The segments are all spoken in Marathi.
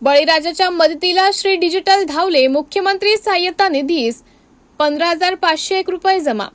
बळीराजाच्या मदतीला श्री डिजिटल धावले. मुख्यमंत्री सहाय्यता निधीस 15,501 रुपये जमा.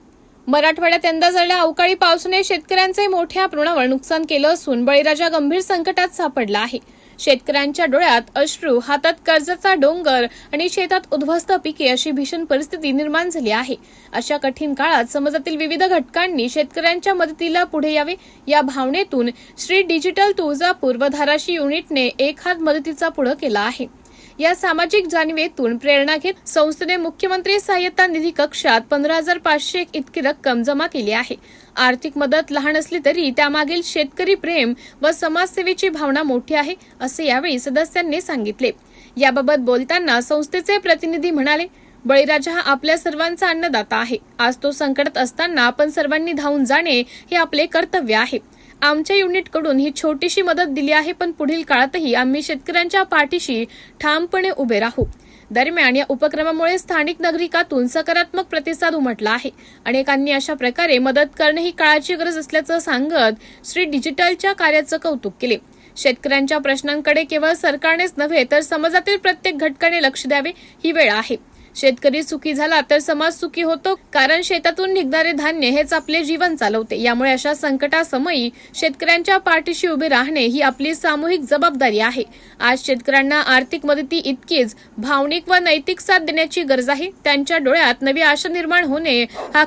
मराठवाड्यात यंदा झालेल्या अवकाळी पावसाने शेतकऱ्यांचे मोठ्या प्रमाणावर नुकसान केलं असून बळीराजा गंभीर संकटात सापडला आहे. शेतकऱ्यांच्या डोळ्यात अश्रू, हातात कर्जाचा डोंगर आणि शेतात उद्ध्वस्त पिके अशी भीषण परिस्थिती निर्माण झाली आहे. अशा कठीण काळात समाजातील विविध घटकांनी शेतकऱ्यांच्या मदतीला पुढे यावे या भावनेतून श्री डिजिटल तुळजापूर व धाराशिव युनिटने एक हात मदतीचा पुढे केला आहे. या सामाजिक जाणीवेतून प्रेरणा घेत संस्थेने मुख्यमंत्री सहाय्यता निधी कक्षात 15,501 इतकी रक्कम जमा केली आहे. आर्थिक मदत लहान असली तरी त्यामागील शेतकरी प्रेम व समाजसेवेची भावना मोठी आहे, असे यावेळी सदस्यांनी सांगितले. याबाबत बोलताना संस्थेचे प्रतिनिधी म्हणाले, बळीराजा हा आपल्या सर्वांचा अन्नदाता आहे. आज तो संकटात असताना आपण सर्वांनी धावून जाणे हे आपले कर्तव्य आहे. आमच्या युनिटकडून ही छोटीशी मदत दिली आहे, पण पुढील काळातही आम्ही शेतकऱ्यांच्या पाठीशी ठामपणे उभे राहू. दरम्यान या उपक्रमामुळे स्थानिक नागरिकातून सकारात्मक प्रतिसाद उमटला आहे. अनेकांनी अशा प्रकारे मदत करणे ही काळाची गरज असल्याचं सांगत श्री डिजिटलच्या कार्याचं कौतुक केले. शेतकऱ्यांच्या प्रश्नांकडे केवळ सरकारनेच नव्हे तर समाजातील प्रत्येक घटकाने लक्ष द्यावे ही वेळ आहे. शेतकरी सुखी झाला तर समाज सुखी होतो, कारण शेतातून निघणारे धान्य हेच आपले जीवन चालवते. यामुळे अशा संकटासमयी शेतकऱ्यांच्या पाठीशी उभे राहणे ही आपली सामूहिक जबाबदारी आहे. आज शेतकऱ्यांना आर्थिक मदती इतकीच भावनिक व नैतिक साथ देण्याची गरज आहे. त्यांच्या डोळ्यात नवी आशा निर्माण होणे हा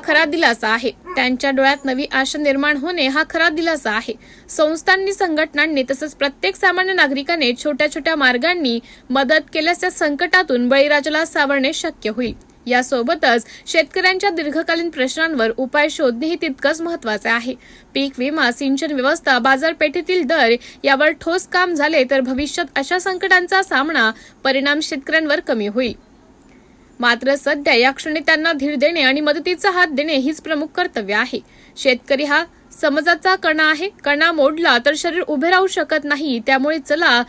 खरा दिलासा आहे. संस्थांनी, संघटनांनी तसंच प्रत्येक सामान्य नागरिकाने छोट्या छोट्या मार्गांनी मदत केल्यास या संकटातून बळीराजाला सावरणे शक्य होईल. यासोबतच शेतकऱ्यांच्या दीर्घकालीन प्रश्नांवर उपाय शोधणेही तितकंच महत्वाचे आहे. पीक विमा, सिंचन व्यवस्था, बाजारपेठेतील दर यावर ठोस काम झाले तर भविष्यात अशा संकटांचा सामना परिणाम शेतकऱ्यांवर कमी होईल. मात्र सध्या या क्षणी त्यांना धीर देणे आणि मदतीचा हात देणे हीच प्रमुख कर्तव्य आहे. शेतकरी हा समाजाचा कणा आहे. कणा मोडला तर शरीर उभे राहू शकत नाही. त्यामुळे चला